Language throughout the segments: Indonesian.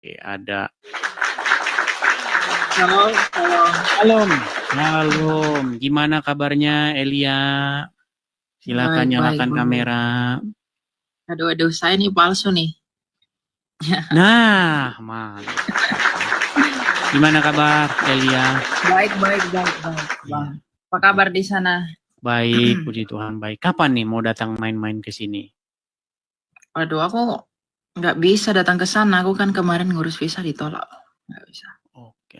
Oke, ada Halo, halo. Shalom. Shalom. Gimana kabarnya Elia? Silakan Baik, baik, nyalakan baik. kamera. Aduh, saya nih palsu nih. Nah, mantap. Gimana kabar Elia? Baik, baik, baik, baik, Bang. Iya. Apa kabar di sana? Baik, puji Tuhan baik. Kapan nih mau datang main-main ke sini? Waduh, aku nggak bisa datang ke sana. Aku kan kemarin ngurus visa ditolak. Nggak bisa. Oke.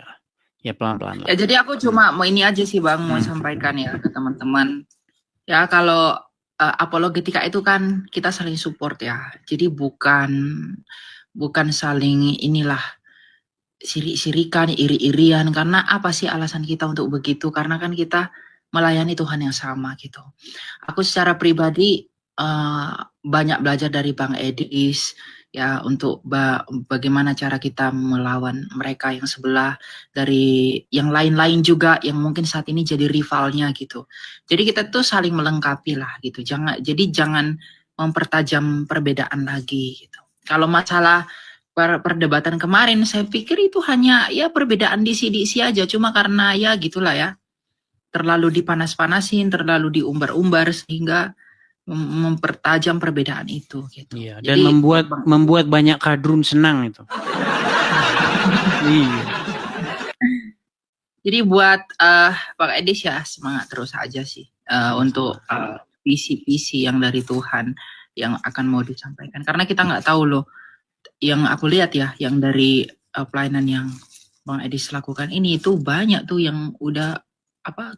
Ya pelan-pelan lah. Ya, jadi aku cuma mau ini aja sih, Bang, mau sampaikan ya ke teman-teman. Ya, kalau apologetika itu kan kita saling support ya. Jadi bukan saling inilah sirik-sirikan, iri-irian, karena apa sih alasan kita untuk begitu? Karena kan kita melayani Tuhan yang sama gitu. Aku secara pribadi banyak belajar dari Bang Edis ya untuk bagaimana cara kita melawan mereka yang sebelah, dari yang lain-lain juga yang mungkin saat ini jadi rivalnya gitu. Jadi kita tuh saling melengkapi lah gitu. Jangan mempertajam perbedaan lagi gitu. Kalau masalah perdebatan kemarin, saya pikir itu hanya ya perbedaan disi-disi aja, cuma karena ya gitulah ya, terlalu dipanas-panasin, terlalu diumbar-umbar sehingga mempertajam perbedaan itu gitu. Iya, dan Jadi membuat banyak kadrun senang itu. Iya. Jadi buat Bang Edis ya semangat terus aja sih untuk visi-visi yang dari Tuhan yang akan mau disampaikan. Karena kita nggak tahu loh, yang aku lihat ya, yang dari pelayanan yang Bang Edis lakukan ini itu banyak tuh yang udah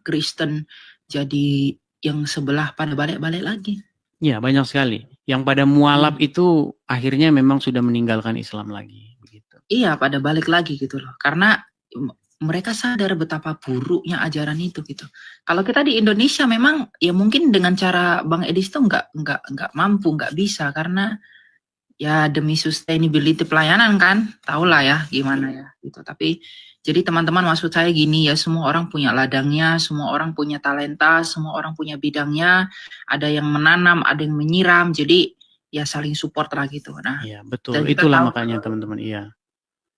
Kristen jadi yang sebelah pada balik-balik lagi. Ya, banyak sekali. Yang pada mualaf itu akhirnya memang sudah meninggalkan Islam lagi. Begitu. Iya, pada balik lagi gitu loh. Karena mereka sadar betapa buruknya ajaran itu gitu. Kalau kita di Indonesia memang ya mungkin dengan cara Bang Edis tuh nggak mampu, nggak bisa karena ya demi sustainability pelayanan kan, tahulah ya gimana ya gitu. Tapi jadi teman-teman, maksud saya gini ya, semua orang punya ladangnya, semua orang punya talenta, semua orang punya bidangnya, ada yang menanam, ada yang menyiram, jadi ya saling support lah gitu. Nah, iya, betul. dan kita Itulah tahu makanya teman-teman, iya.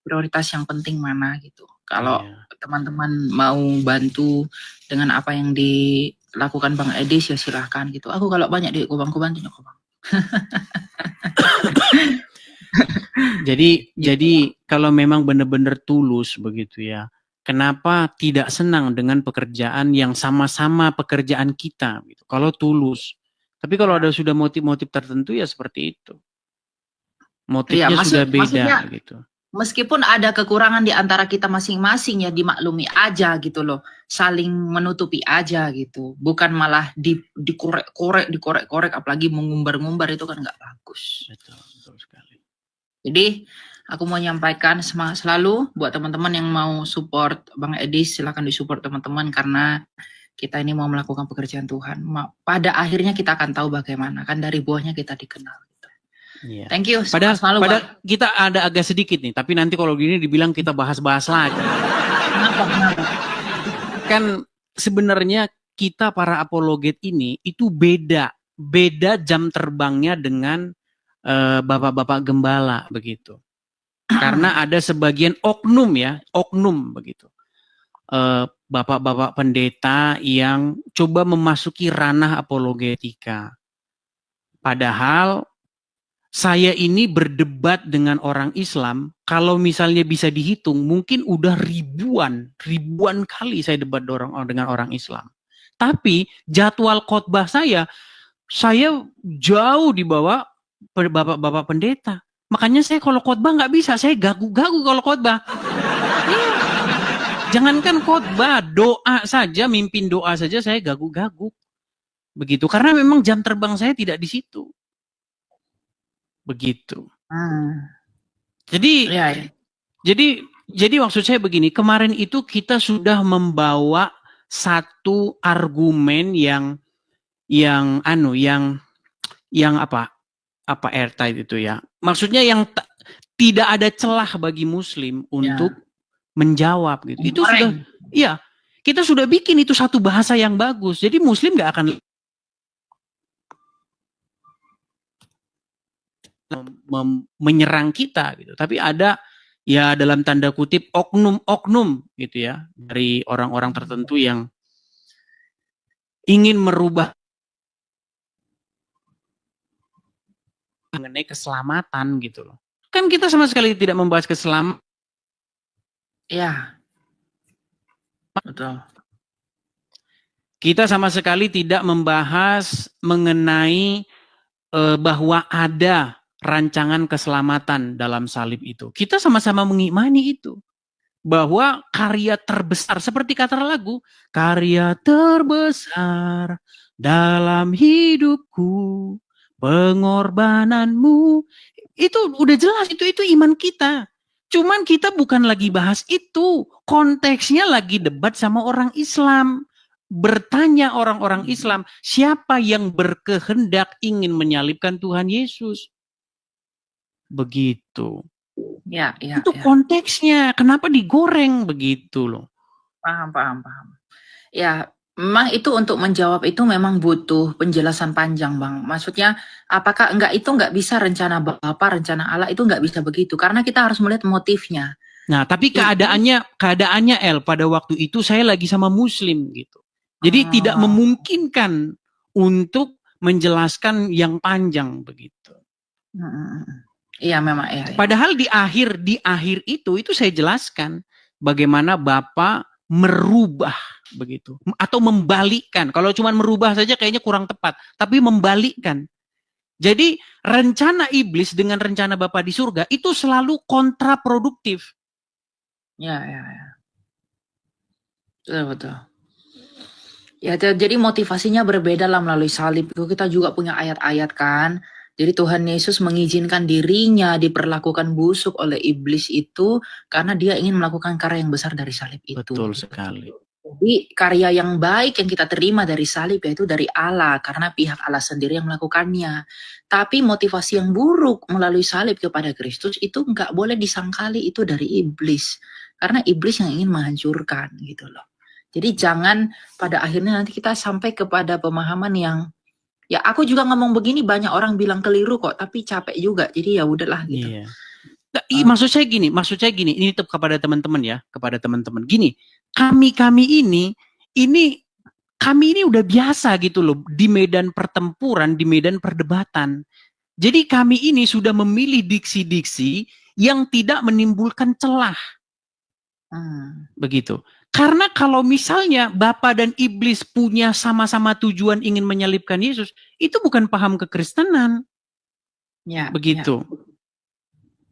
prioritas yang penting mana gitu. Kalau Iya. teman-teman mau bantu dengan apa yang dilakukan Bang Edis ya silahkan gitu. Aku kalau banyak duit aku bantu nyokap Bang. Jadi kalau memang benar-benar tulus begitu ya, kenapa tidak senang dengan pekerjaan yang sama-sama pekerjaan kita gitu. Kalau tulus. Tapi kalau ada sudah motif-motif tertentu ya seperti itu. Motifnya sudah beda gitu. Meskipun ada kekurangan di antara kita masing-masing ya dimaklumi aja gitu loh. Saling menutupi aja gitu. Bukan malah dikorek-korek apalagi mengumbar-ngumbar, itu kan nggak bagus. Betul sekali. Jadi aku mau nyampaikan semangat selalu buat teman-teman yang mau support Bang Edis, silakan disupport teman-teman karena kita ini mau melakukan pekerjaan Tuhan. Pada akhirnya kita akan tahu bagaimana, kan dari buahnya kita dikenal. Iya. Thank you. Padahal kita ada agak sedikit nih, tapi nanti kalau gini dibilang kita bahas-bahas lagi. Kenapa? Kan sebenarnya kita para apologet ini itu beda jam terbangnya dengan bapak-bapak gembala begitu. Karena ada sebagian oknum begitu. Bapak-bapak pendeta yang coba memasuki ranah apologetika. Padahal saya ini berdebat dengan orang Islam, kalau misalnya bisa dihitung, mungkin udah ribuan kali saya debat dengan orang Islam. Tapi jadwal khotbah saya jauh di bawah bapak-bapak pendeta. Makanya saya kalau khotbah nggak bisa, saya gagu-gagu kalau khotbah. Jangankan khotbah, doa saja, mimpin doa saja saya gagu-gagu. Begitu, karena memang jam terbang saya tidak di situ. Begitu. Jadi maksud saya begini, kemarin itu kita sudah membawa satu argumen yang airtight itu ya. Maksudnya yang tidak ada celah bagi Muslim untuk menjawab gitu. Itu sudah, iya, kita sudah bikin itu satu bahasa yang bagus. Jadi Muslim nggak akan menyerang kita gitu. Tapi ada ya dalam tanda kutip oknum-oknum gitu ya dari orang-orang tertentu yang ingin merubah mengenai keselamatan gitu loh. Kan kita sama sekali tidak membahas keselamatan. Ya, betul. Kita sama sekali tidak membahas mengenai bahwa ada rancangan keselamatan dalam salib itu. Kita sama-sama mengimani itu. Bahwa karya terbesar, seperti kata lagu, karya terbesar dalam hidupku, pengorbananmu, itu udah jelas, itu iman kita. Cuman kita bukan lagi bahas itu, konteksnya lagi debat sama orang Islam. Bertanya orang-orang Islam, siapa yang berkehendak ingin menyalibkan Tuhan Yesus? Begitu. Ya, Itu konteksnya, kenapa digoreng begitu loh. Paham. Ya, memang itu untuk menjawab itu memang butuh penjelasan panjang, Bang. Maksudnya, apakah itu nggak bisa rencana Bapa, rencana Allah, itu nggak bisa begitu. Karena kita harus melihat motifnya. Nah, tapi keadaannya El, pada waktu itu saya lagi sama Muslim gitu. Jadi tidak memungkinkan untuk menjelaskan yang panjang begitu. Iya, memang ya. Padahal di akhir itu saya jelaskan bagaimana Bapak merubah begitu atau membalikkan. Kalau cuma merubah saja kayaknya kurang tepat, tapi membalikkan. Jadi rencana iblis dengan rencana Bapa di surga itu selalu kontraproduktif. Ya. Betul. Ya, jadi motivasinya berbeda lah melalui salib. Itu kita juga punya ayat-ayat kan. Jadi Tuhan Yesus mengizinkan dirinya diperlakukan busuk oleh iblis itu karena dia ingin melakukan karya yang besar dari salib itu. Betul sekali. Jadi karya yang baik yang kita terima dari salib yaitu dari Allah karena pihak Allah sendiri yang melakukannya. Tapi motivasi yang buruk melalui salib kepada Kristus itu nggak boleh disangkali itu dari iblis. Karena iblis yang ingin menghancurkan gitu loh. Jadi jangan pada akhirnya nanti kita sampai kepada pemahaman yang ya aku juga ngomong begini banyak orang bilang keliru kok tapi capek juga. Jadi ya udahlah gitu. Iya. Maksud saya gini, ini tetap kepada teman-teman ya, kepada teman-teman. Gini, kami ini udah biasa gitu loh di medan pertempuran, di medan perdebatan. Jadi kami ini sudah memilih diksi-diksi yang tidak menimbulkan celah. Begitu. Karena kalau misalnya Bapa dan Iblis punya sama-sama tujuan ingin menyalibkan Yesus, itu bukan paham kekristenan. Ya, begitu.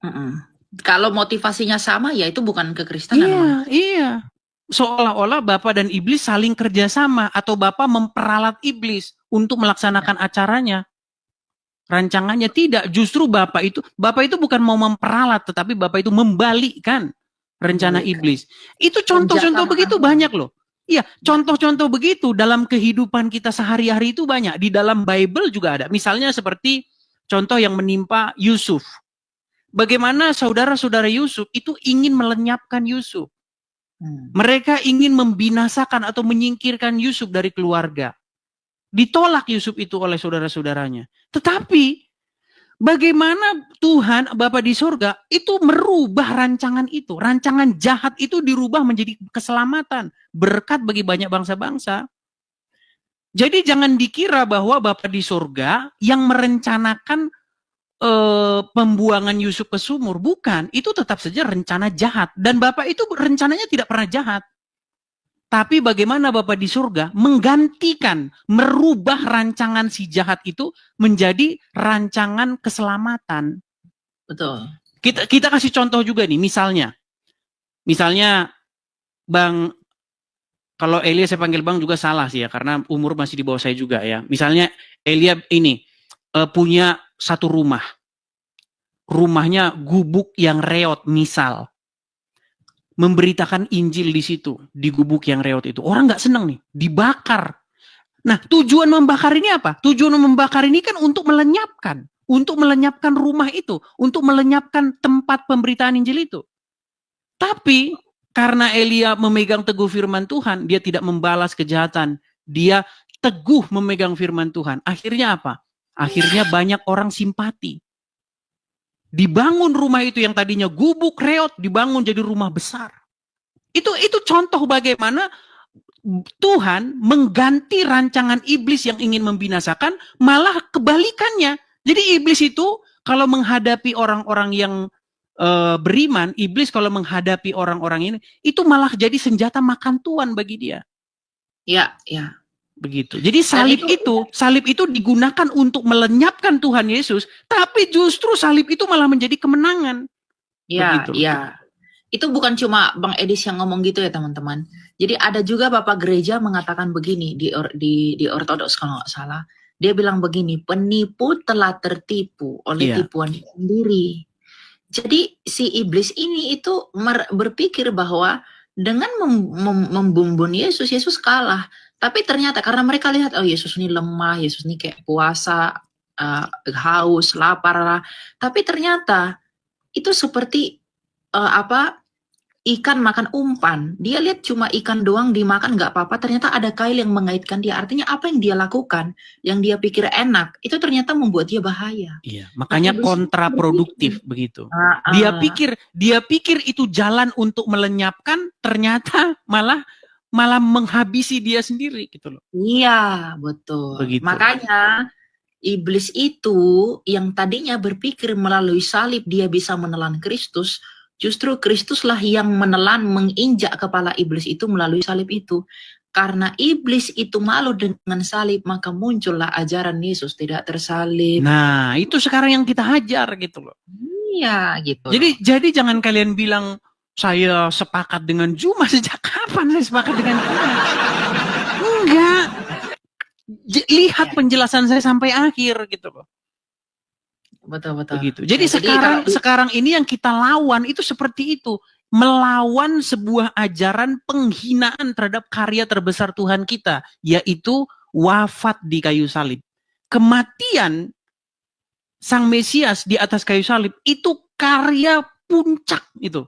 Ya. Kalau motivasinya sama, ya itu bukan kekristenan. Iya. Seolah-olah Bapa dan Iblis saling kerjasama atau Bapa memperalat Iblis untuk melaksanakan acaranya. Rancangannya tidak, justru Bapak itu bukan mau memperalat, tetapi Bapak itu membalikkan rencana iblis. Itu contoh-contoh begitu banyak loh. Iya, contoh-contoh begitu dalam kehidupan kita sehari-hari itu banyak. Di dalam Bible juga ada. Misalnya seperti contoh yang menimpa Yusuf. Bagaimana saudara-saudara Yusuf itu ingin melenyapkan Yusuf. Mereka ingin membinasakan atau menyingkirkan Yusuf dari keluarga. Ditolak Yusuf itu oleh saudara-saudaranya. Tetapi bagaimana Tuhan Bapa di surga itu merubah rancangan itu. Rancangan jahat itu dirubah menjadi keselamatan. Berkat bagi banyak bangsa-bangsa. Jadi jangan dikira bahwa Bapa di surga yang merencanakan pembuangan Yusuf ke sumur. Bukan. Itu tetap saja rencana jahat. Dan Bapak itu rencananya tidak pernah jahat. Tapi bagaimana Bapa di surga menggantikan, merubah rancangan si jahat itu menjadi rancangan keselamatan. Betul. Kita kasih contoh juga nih, misalnya Bang, kalau Elia saya panggil Bang juga salah sih ya, karena umur masih di bawah saya juga ya. Misalnya Elia ini punya satu rumah. Rumahnya gubuk yang reot misal. Memberitakan Injil di situ, di gubuk yang reot itu. Orang nggak seneng nih, dibakar. Nah, tujuan membakar ini apa? Tujuan membakar ini kan untuk melenyapkan rumah itu, untuk melenyapkan tempat pemberitaan Injil itu. Tapi karena Elia memegang teguh firman Tuhan, dia tidak membalas kejahatan. Dia teguh memegang firman Tuhan. Akhirnya apa? Akhirnya banyak orang simpati. Dibangun rumah itu yang tadinya gubuk reot, dibangun jadi rumah besar. Itu contoh bagaimana Tuhan mengganti rancangan iblis yang ingin membinasakan, malah kebalikannya. Jadi iblis itu kalau menghadapi orang-orang yang beriman, iblis kalau menghadapi orang-orang ini, itu malah jadi senjata makan tuan bagi dia. Ya, ya. Begitu. Jadi salib itu digunakan untuk melenyapkan Tuhan Yesus, tapi justru salib itu malah menjadi kemenangan. Ya, Begitu. ya. Itu bukan cuma Bang Edis yang ngomong gitu ya teman-teman. Jadi ada juga Bapak Gereja mengatakan begini di Ortodoks kalau nggak salah. Dia bilang begini, penipu telah tertipu oleh tipuan sendiri. Jadi si iblis ini itu berpikir bahwa dengan membumbun Yesus, Yesus kalah. Tapi ternyata karena mereka lihat, oh Yesus ini lemah, Yesus ini kayak puasa, haus, lapar lah. Tapi ternyata itu seperti ikan makan umpan. Dia lihat cuma ikan doang dimakan nggak apa-apa. Ternyata ada kail yang mengaitkan dia. Artinya apa yang dia lakukan, yang dia pikir enak, itu ternyata membuat dia bahaya. Iya, makanya kontraproduktif begitu. Dia pikir itu jalan untuk melenyapkan, ternyata malah menghabisi dia sendiri gitu loh. Iya, betul. Begitu. Makanya iblis itu yang tadinya berpikir melalui salib dia bisa menelan Kristus, justru Kristuslah yang menelan, menginjak kepala iblis itu melalui salib itu. Karena iblis itu malu dengan salib, maka muncullah ajaran Yesus tidak tersalib. Nah, itu sekarang yang kita hajar gitu loh. Iya, gitu. Jadi jangan kalian bilang saya sepakat dengan Juma. Sejak kapan saya sepakat dengan Juma? Enggak. Lihat penjelasan saya sampai akhir gitu loh. Betul. Begitu. Jadi sekarang ini yang kita lawan itu seperti itu. Melawan sebuah ajaran penghinaan terhadap karya terbesar Tuhan kita, yaitu wafat di kayu salib. Kematian Sang Mesias di atas kayu salib itu karya puncak itu.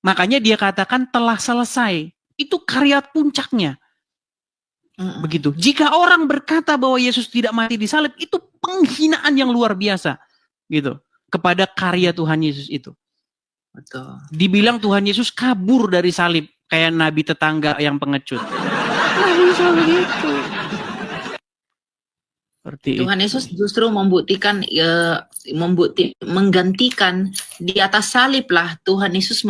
Makanya dia katakan telah selesai. Itu karya puncaknya. Begitu. Jika orang berkata bahwa Yesus tidak mati di salib, itu penghinaan yang luar biasa. Gitu. Kepada karya Tuhan Yesus itu. Betul. Dibilang Tuhan Yesus kabur dari salib. Kayak nabi tetangga yang pengecut. Nggak bisa begitu. Tuhan Yesus justru menggantikan di atas salib lah. Tuhan Yesus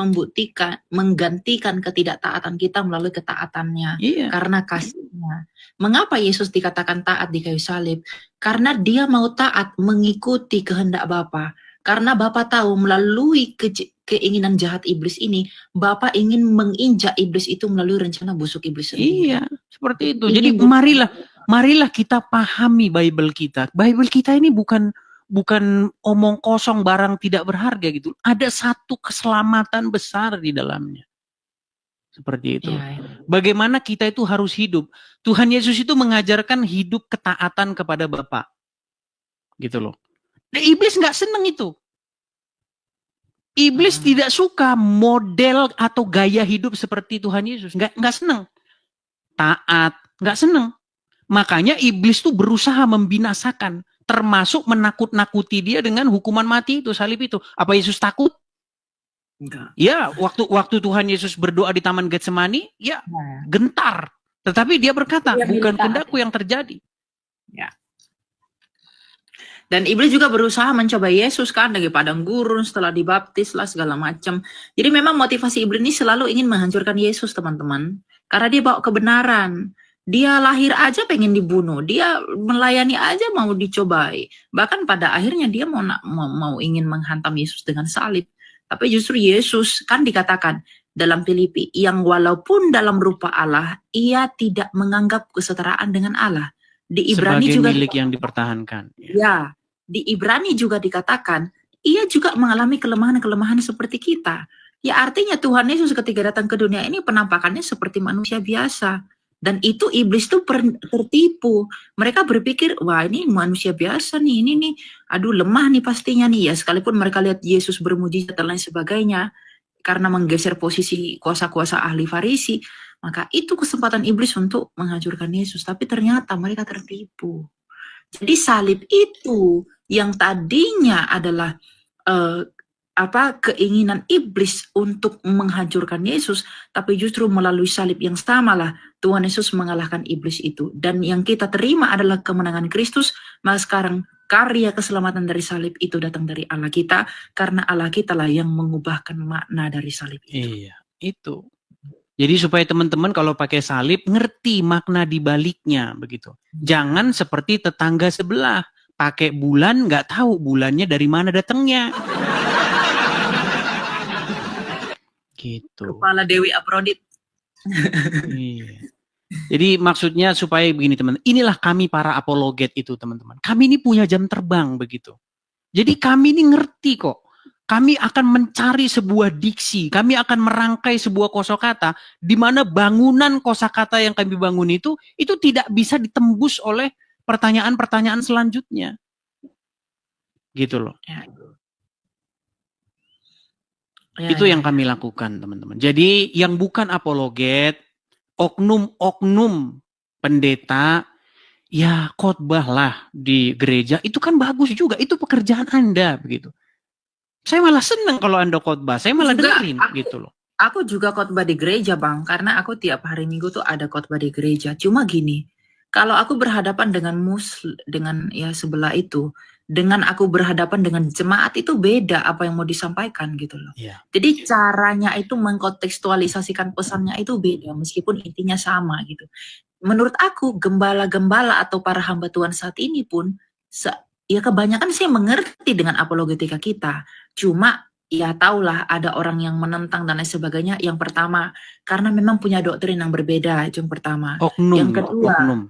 menggantikan ketidaktaatan kita melalui ketaatannya. Karena kasihnya. Mengapa Yesus dikatakan taat di kayu salib? Karena dia mau taat mengikuti kehendak Bapa. Karena Bapa tahu melalui keinginan jahat iblis ini, Bapa ingin menginjak iblis itu melalui rencana busuk iblis sendiri. Iya, seperti itu. Jadi marilah kita pahami Bible kita. Bible kita ini bukan omong kosong barang tidak berharga gitu. Ada satu keselamatan besar di dalamnya. Seperti itu. Bagaimana kita itu harus hidup. Tuhan Yesus itu mengajarkan hidup ketaatan kepada Bapa. Gitu loh. Dan iblis nggak seneng itu. Iblis tidak suka model atau gaya hidup seperti Tuhan Yesus. Nggak seneng. Taat, nggak seneng. Makanya iblis tuh berusaha membinasakan, termasuk menakut-nakuti dia dengan hukuman mati itu, salib itu. Apa Yesus takut? Enggak. Ya, waktu Tuhan Yesus berdoa di Taman Getsemani, ya gentar. Tetapi dia berkata, bukan kehendakku yang terjadi. Ya. Dan iblis juga berusaha mencoba Yesus kan dari padang gurun setelah dibaptis lah segala macam. Jadi memang motivasi iblis ini selalu ingin menghancurkan Yesus teman-teman. Karena dia bawa kebenaran. Dia lahir aja pengen dibunuh. Dia melayani aja mau dicobai. Bahkan pada akhirnya dia mau ingin menghantam Yesus dengan salib. Tapi justru Yesus kan dikatakan dalam Filipi yang walaupun dalam rupa Allah, ia tidak menganggap kesetaraan dengan Allah. Di Ibrani sebagai juga milik yang dipertahankan. Ya, di Ibrani juga dikatakan, ia juga mengalami kelemahan-kelemahan seperti kita. Ya artinya Tuhan Yesus ketika datang ke dunia ini penampakannya seperti manusia biasa. Dan itu iblis tuh tertipu. Mereka berpikir, wah ini manusia biasa nih, ini nih, aduh lemah nih pastinya nih. Ya sekalipun mereka lihat Yesus bermujizat dan lain sebagainya, karena menggeser posisi kuasa-kuasa ahli Farisi, maka itu kesempatan iblis untuk menghancurkan Yesus. Tapi ternyata mereka tertipu. Jadi salib itu yang tadinya adalah eh, keinginan iblis untuk menghancurkan Yesus, tapi justru melalui salib yang samalah Tuhan Yesus mengalahkan iblis itu. Dan yang kita terima adalah kemenangan Kristus, maka sekarang karya keselamatan dari salib itu datang dari Allah kita, karena Allah kita lah yang mengubahkan makna dari salib itu. Iya, itu. Jadi supaya teman-teman kalau pakai salib ngerti makna di baliknya begitu. Jangan seperti tetangga sebelah pakai bulan nggak tahu bulannya dari mana datangnya. Gitu. Kepala Dewi Aprodit. Iya. Jadi maksudnya supaya begini teman, inilah kami para apologet itu teman-teman. Kami ini punya jam terbang begitu. Jadi kami ini ngerti kok. Kami akan mencari sebuah diksi, kami akan merangkai sebuah kosakata di mana bangunan kosakata yang kami bangun itu tidak bisa ditembus oleh pertanyaan-pertanyaan selanjutnya. Gitu loh. Itu yang kami lakukan, teman-teman. Jadi yang bukan apologet, oknum-oknum pendeta, ya khotbahlah di gereja, itu kan bagus juga, itu pekerjaan Anda begitu. Saya malah senang kalau Anda khotbah, saya malah dengerin gitu loh. Aku juga khotbah di gereja, Bang, karena aku tiap hari Minggu tuh ada khotbah di gereja. Cuma gini, kalau aku berhadapan dengan dengan ya sebelah itu, dengan aku berhadapan dengan jemaat itu beda apa yang mau disampaikan gitu loh. Yeah. Jadi caranya itu mengkontekstualisasikan pesannya itu beda, meskipun intinya sama gitu. Menurut aku gembala-gembala atau para hamba Tuhan saat ini pun ya kebanyakan sih mengerti dengan apologetika kita. Cuma ya tahulah ada orang yang menentang dan lain sebagainya. Yang pertama, karena memang punya doktrin yang berbeda, itu yang pertama. Oknum, yang kedua, oknum.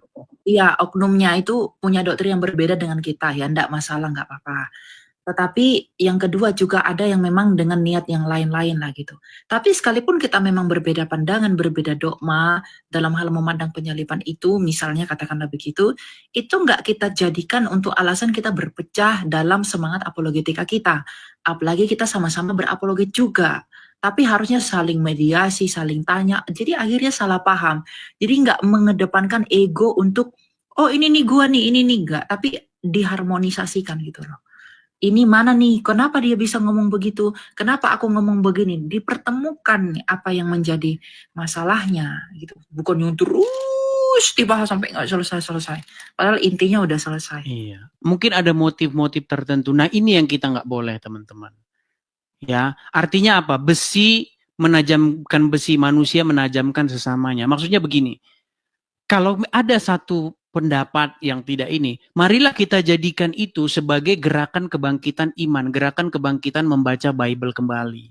Iya, oknumnya itu punya doktrin yang berbeda dengan kita, ya enggak masalah, enggak apa-apa. Tetapi yang kedua juga ada yang memang dengan niat yang lain-lain lah gitu. Tapi sekalipun kita memang berbeda pandangan, berbeda dogma dalam hal memandang penyaliban itu, misalnya katakanlah begitu, itu enggak kita jadikan untuk alasan kita berpecah dalam semangat apologetika kita. Apalagi kita sama-sama berapologet juga. Tapi harusnya saling mediasi, saling tanya. Jadi akhirnya salah paham. Jadi enggak mengedepankan ego untuk, oh ini nih gua nih, ini nih enggak. Tapi diharmonisasikan gitu loh. Ini mana nih, kenapa dia bisa ngomong begitu, kenapa aku ngomong begini, dipertemukan nih apa yang menjadi masalahnya gitu, bukan yang terus dibahas sampai nggak selesai-selesai, padahal intinya udah selesai. Iya, mungkin ada motif-motif tertentu, nah ini yang kita nggak boleh teman-teman. Ya, artinya apa? Besi menajamkan besi, manusia menajamkan sesamanya, maksudnya begini, kalau ada satu pendapat yang tidak ini, marilah kita jadikan itu sebagai gerakan kebangkitan iman, gerakan kebangkitan membaca Bible kembali.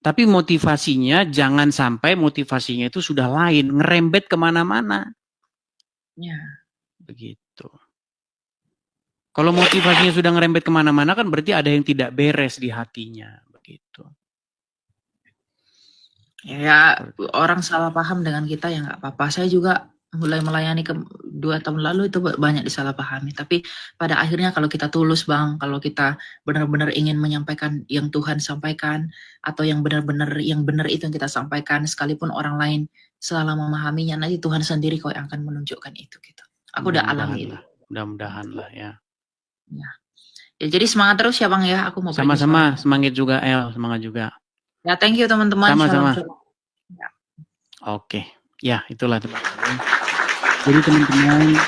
Tapi motivasinya jangan sampai motivasinya itu sudah lain, ngerembet kemana-mana. Ya. Begitu. Kalau motivasinya sudah ngerembet kemana-mana kan berarti ada yang tidak beres di hatinya. Begitu. Ya, orang salah paham dengan kita ya nggak apa-apa. Saya juga mulai melayani 2 tahun lalu itu banyak disalahpahami. Tapi pada akhirnya kalau kita tulus, Bang, kalau kita benar-benar ingin menyampaikan yang Tuhan sampaikan, atau yang benar-benar yang benar itu yang kita sampaikan, sekalipun orang lain salah memahaminya, nanti Tuhan sendiri kok yang akan menunjukkan itu gitu. Aku udah alami itu. Mudah-mudahan lah ya. Ya, jadi semangat terus ya Bang ya. Aku mau sama-sama, semangat juga El, semangat juga. Ya, thank you teman-teman. Sama-sama. Ya. Oke, ya itulah teman-teman. Jadi teman-teman